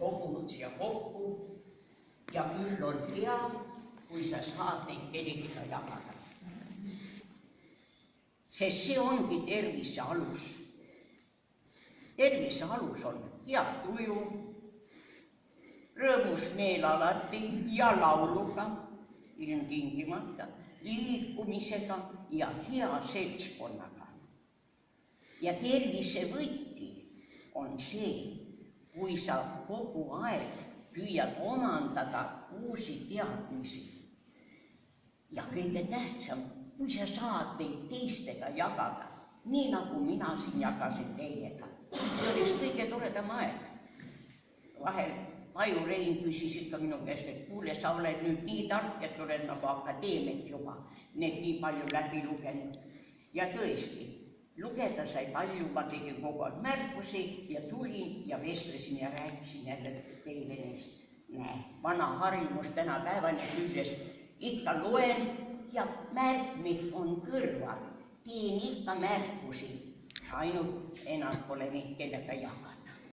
kogunud siia kokku ja küll on hea, kui sa saad neid kellegagi jagada. Sest see ongi tervise alus. Tervise alus on head tuju, rõõmus meel alati ja lauluga, ilmtingimata, liikumisega ja hea seltskonnaga. Ja tervise võti on see, kui sa kogu aeg püüad omandada uusi teadmisi. Ja kõige tähtsam, kui sa saad neid teistega jagada, nii nagu mina siin jagasin teiega. See oleks kõige toredam aeg. Vahel Aju Rein küsis ikka minu käest, et kuule, sa oled nüüd nii tark, et oled nagu akadeemik juba, need nii palju läbi lugenud. Ja tõesti, lugeda sai palju, ma tegin kogu aeg märkusi ja tulin ja vestlesin ja rääkisin jälle teile neist. Vana harjumus tänapäevani küljes, ikka loen ja märkmid on kõrval. Teen ikka märkusi, ainult enam pole neid kellega jagada.